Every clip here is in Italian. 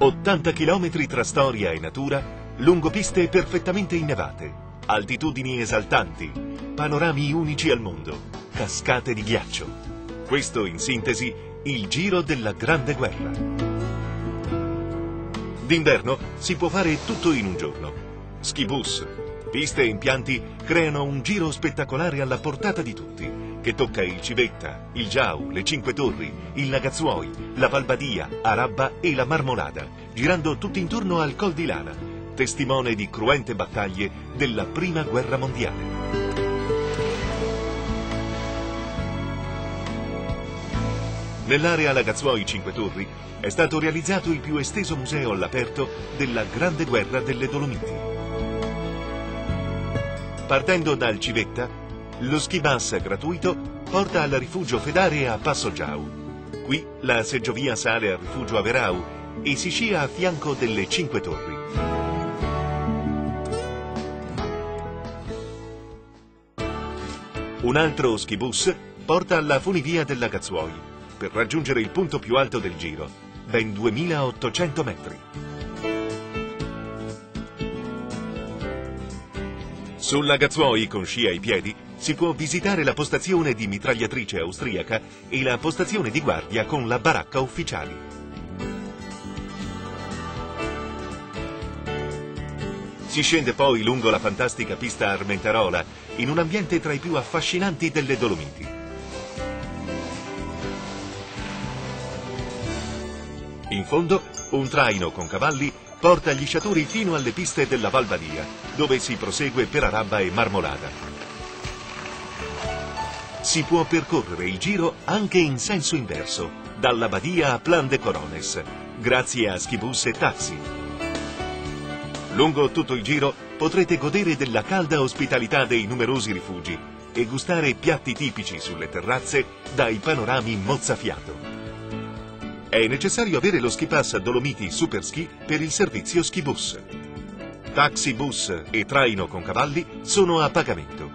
80 km tra storia e natura, lungo piste perfettamente innevate, altitudini esaltanti, panorami unici al mondo, cascate di ghiaccio. Questo, in sintesi, il Giro della Grande Guerra. D'inverno si può fare tutto in un giorno. Skibus, piste e impianti creano un giro spettacolare alla portata di tutti, che tocca il Civetta, il Giau, le Cinque Torri, il Lagazzuoi, la Valbadia, Arabba e la Marmolada, girando tutto intorno al Col di Lana, testimone di cruente battaglie della Prima Guerra Mondiale. Nell'area Lagazzuoi Cinque Torri è stato realizzato il più esteso museo all'aperto della Grande Guerra delle Dolomiti. Partendo dal Civetta, lo ski bus gratuito porta al rifugio Fedare a Passo Giau. Qui la seggiovia sale al rifugio Averau e si scia a fianco delle Cinque Torri. Un altro ski bus porta alla funivia del Lagazzuoi per raggiungere il punto più alto del giro, ben 2800 metri. Sul Lagazzuoi, con sci ai piedi, si può visitare la postazione di mitragliatrice austriaca e la postazione di guardia con la baracca ufficiali. Si scende poi lungo la fantastica pista Armentarola, in un ambiente tra i più affascinanti delle Dolomiti. In fondo, un traino con cavalli porta gli sciatori fino alle piste della Valbadia, dove si prosegue per Arabba e Marmolada. Si può percorrere il giro anche in senso inverso, dalla Badia a Plan de Corones, grazie a skibus e taxi. Lungo tutto il giro potrete godere della calda ospitalità dei numerosi rifugi e gustare piatti tipici sulle terrazze dai panorami mozzafiato. È necessario avere lo ski pass Dolomiti Super Ski per il servizio Skibus. Taxi, bus e traino con cavalli sono a pagamento.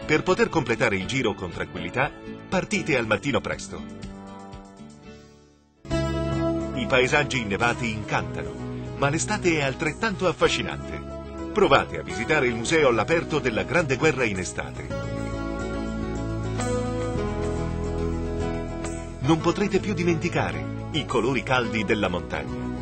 Per poter completare il giro con tranquillità, partite al mattino presto. I paesaggi innevati incantano, ma l'estate è altrettanto affascinante. Provate a visitare il museo all'aperto della Grande Guerra in estate. Non potrete più dimenticare i colori caldi della montagna.